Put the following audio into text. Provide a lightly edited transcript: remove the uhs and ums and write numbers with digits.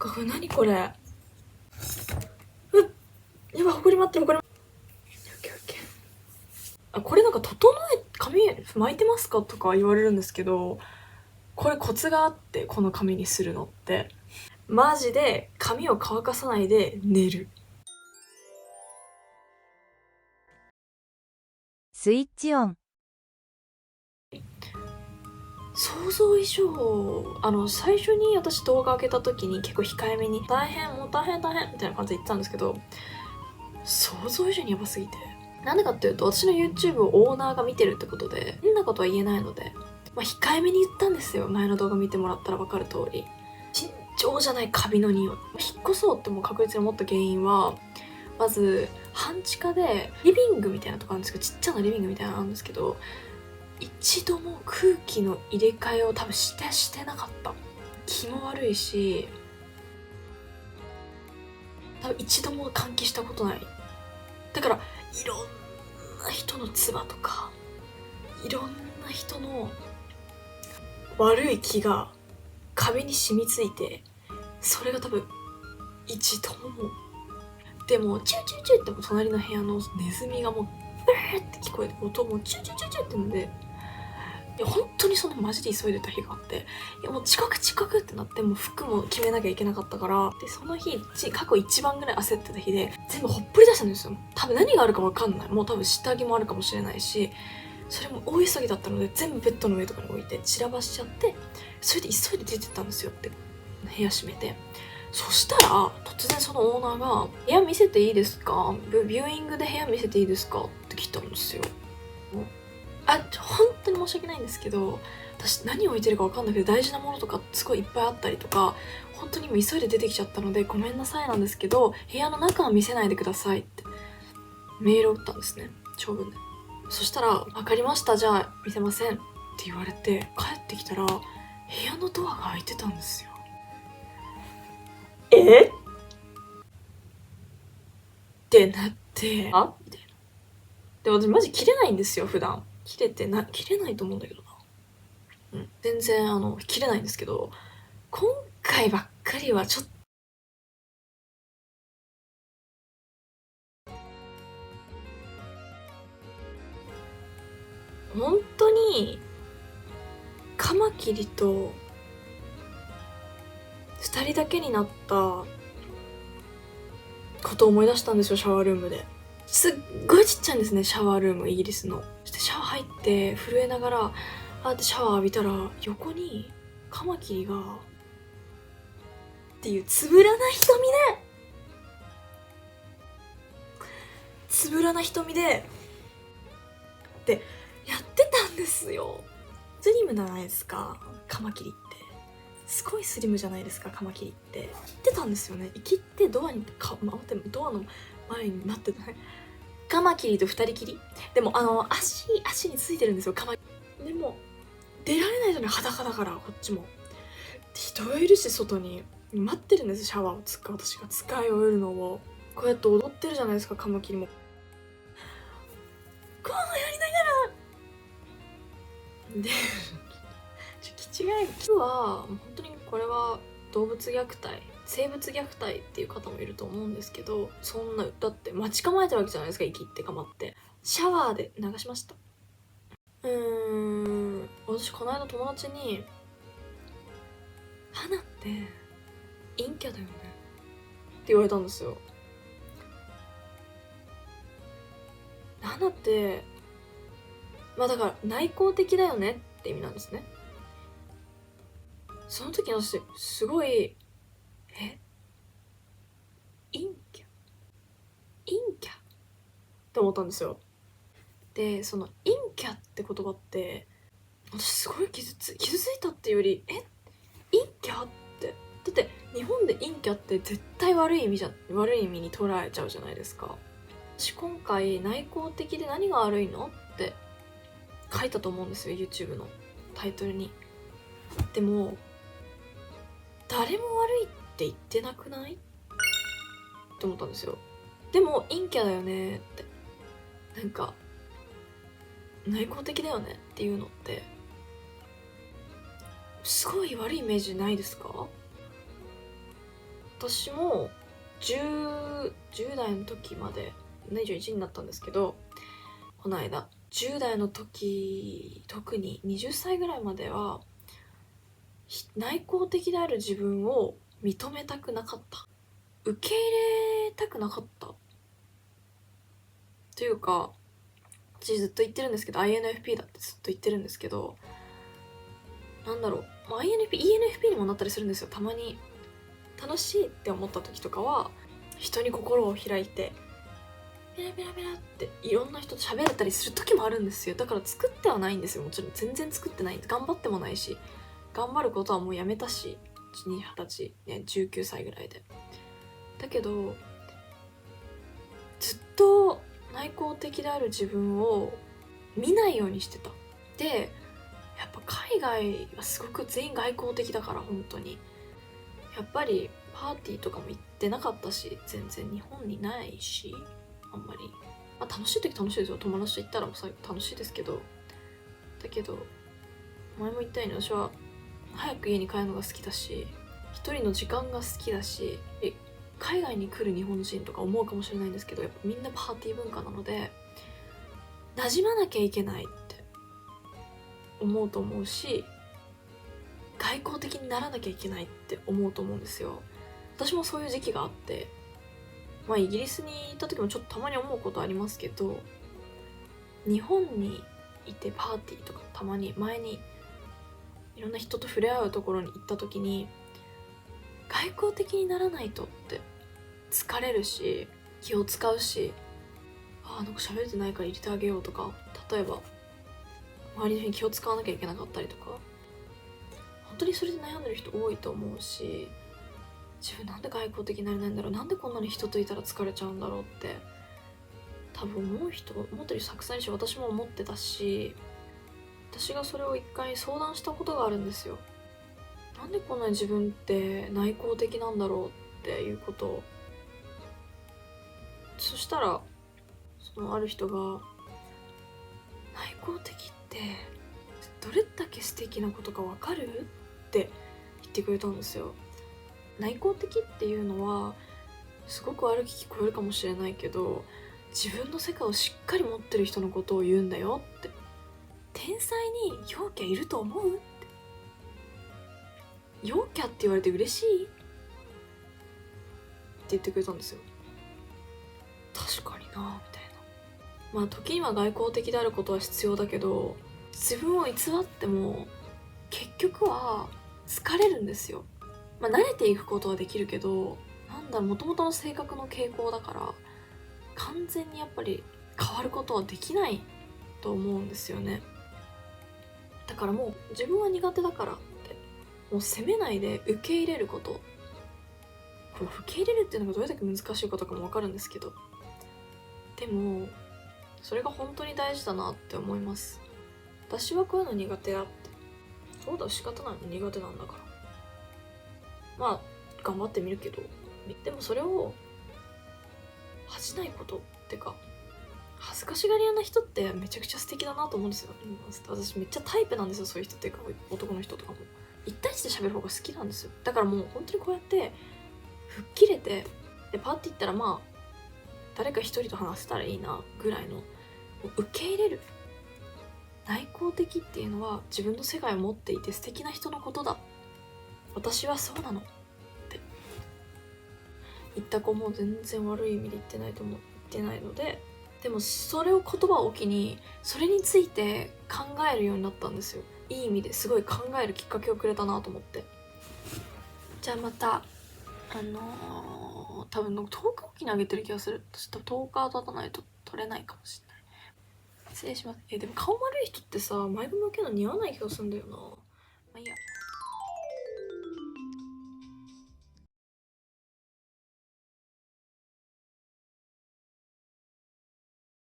これ何これ。やば、ほこり待ってる、ほこり。オッケーオッケー。これなんか髪巻いてますかとか言われるんですけど、これコツがあって、この髪にするのって。マジで髪を乾かさないで寝る。スイッチオン。想像以上、最初に私動画上げた時に結構控えめに大変みたいな感じで言ってたんですけど、想像以上にやばすぎて。なんでかっていうと、私の YouTube をオーナーが見てるってことで、変なことは言えないので、控えめに言ったんですよ。前の動画見てもらったら分かる通り。尋常じゃないカビの匂い。引っ越そうってもう確実に思った原因は、まず、半地下で、リビングみたいなとこあるんですけど、ちっちゃなリビングみたいなのあるんですけど、一度も空気の入れ替えを多分してなかった。気も悪いし、多分一度も換気したことない。だから、いろんな人の唾とか、いろんな人の悪い気が壁に染みついて、それが多分一度も。でもチューチューチューっても隣の部屋のネズミがもうブーって聞こえて、音もチューチューチューチューってんで、いや本当にそのマジで急いでた日があって、いやもう近くってなって、もう服も決めなきゃいけなかったから、でその日過去一番ぐらい焦ってた日で、全部ほっぽり出したんですよ。多分何があるか分かんない。もう多分下着もあるかもしれないし、それも大急ぎだったので全部ベッドの上とかに置いて散らばしちゃって、それで急いで出てったんですよ。って部屋閉めて、そしたら突然そのオーナーが「部屋見せていいですか？ビューイングで部屋見せていいですか？」って来たんですよ。本当に申し訳ないんですけど、私何置いてるか分かんなくて、大事なものとかすごいいっぱいあったりとか、本当にもう急いで出てきちゃったのでごめんなさいなんですけど、部屋の中は見せないでくださいってメールを打ったんですね、長文で。そしたら「分かりました、じゃあ見せません」って言われて、帰ってきたら部屋のドアが開いてたんですよ。ってなって、みたいな。で、私マジ切れないんですよ、普段。切れないと思うんだけどな。全然切れないんですけど、今回ばっかりはちょっと、本当に、カマキリと2人だけになったことを思い出したんですよ、シャワールームで。すっごいちっちゃいんですね、シャワールーム、イギリスの。そしてシャワー入って震えながらってシャワー浴びたら、横にカマキリがっていうつぶらな瞳でやってたんですよ。スリムじゃないですか、カマキリって。すごいスリムじゃないですか、カマキリって。生きてたんですよね。生きてドアの前になってない。カマキリと2人きり。でも足についてるんですよ、カマキリ。でも出られないじゃない、裸だからこっちも。人がいるし、外に待ってるんです、シャワーを私が使い終えるのを。こうやって踊ってるじゃないですか、カマキリも。こうやりながらで気違いは本当にこれは動物虐待、生物虐待っていう方もいると思うんですけど、そんなだって待ち構えてるわけじゃないですか、息ってかまってシャワーで流しました。私この間友達に「花って陰キャだよね」って言われたんですよ。花ってだから内向的だよねって意味なんですね。その時の私すごい陰キャって思ったんですよ。で、その陰キャって言葉って私すごい傷ついたっていうより、陰キャって、だって日本で陰キャって絶対悪い意味に捉えちゃうじゃないですか。私今回内向的で何が悪いのって書いたと思うんですよ、 YouTube のタイトルに。でも誰も悪いって言ってなくないって思ったんですよ。でも陰キャだよねって、なんか内向的だよねっていうのってすごい悪いイメージないですか？私も10代の時まで21になったんですけど、この間10代の時、特に20歳ぐらいまでは内向的である自分を認めたくなかった、受け入れたくなかったというか、私ずっと言ってるんですけど INFP だってずっと言ってるんですけど、なんだろう、ENFP にもなったりするんですよ。たまに楽しいって思った時とかは人に心を開いてベラベラベラっていろんな人と喋れたりする時もあるんですよ。だから作ってはないんですよ。もちろん全然作ってない、頑張ってもないし、頑張ることはもうやめたし、20歳、ね、19歳ぐらいで。だけどずっと内向的である自分を見ないようにしてた。でやっぱ海外はすごく全員外向的だから、本当にやっぱりパーティーとかも行ってなかったし、全然日本にないし、あんまり、まあ、楽しい時楽しいですよ。友達と行ったらもう楽しいですけど、だけど前も言ったように私は早く家に帰るのが好きだし、一人の時間が好きだし、海外に来る日本人とか思うかもしれないんですけど、やっぱみんなパーティー文化なので馴染まなきゃいけないって思うと思うし、外交的にならなきゃいけないって思うと思うんですよ。私もそういう時期があって、まあイギリスに行った時もちょっとたまに思うことありますけど、日本にいてパーティーとかたまに前にいろんな人と触れ合うところに行った時に、外交的にならないとって疲れるし気を使うし、なんか喋れてないから入れてあげようとか、例えば周りの人に気を使わなきゃいけなかったりとか、本当にそれで悩んでる人多いと思うし、自分なんで外交的になれないんだろう、なんでこんなに人といたら疲れちゃうんだろうって多分思ってる人たくさんいるし、私も思ってたし、私がそれを一回相談したことがあるんですよ。なんでこんなに自分って内向的なんだろうっていうことを。そしたらそのある人が、内向的ってどれだけ素敵なことかわかるって言ってくれたんですよ。内向的っていうのはすごく悪く聞こえるかもしれないけど、自分の世界をしっかり持ってる人のことを言うんだよって。天才に陽キャいると思うって。陽キャって言われて嬉しいって言ってくれたんですよ。確かになみたいな。まあ時には外交的であることは必要だけど、自分を偽っても結局は疲れるんですよ。まあ慣れていくことはできるけど、なんだろう、元々の性格の傾向だから完全にやっぱり変わることはできないと思うんですよね。だからもう自分は苦手だからってもう責めないで受け入れること。この受け入れるっていうのがどれだけ難しいことかも分かるんですけど、でもそれが本当に大事だなって思います。私はこういうの苦手だって。そうだ、仕方ないの、苦手なんだから、まあ頑張ってみるけど、でもそれを恥じないことってか、恥ずかしがり屋な人ってめちゃくちゃ素敵だなと思うんですよ。私めっちゃタイプなんですよ、そういう人っていうか、男の人とかも一対一で喋る方が好きなんですよ。だからもう本当にこうやって吹っ切れて、でパーって言ったらまあ誰か一人と話せたらいいなぐらいの、受け入れる。内向的っていうのは自分の世界を持っていて素敵な人のことだ、私はそうなのって言った子も全然悪い意味で言ってないので、でもそれを言葉を機にそれについて考えるようになったんですよ。いい意味ですごい考えるきっかけをくれたなと思って。じゃあまた多分10日おきにあげてる気がする。私多分10日経たないと取れないかもしれない。失礼します。でも顔悪い人ってさ、前髪受けるの似合わない気がするんだよな。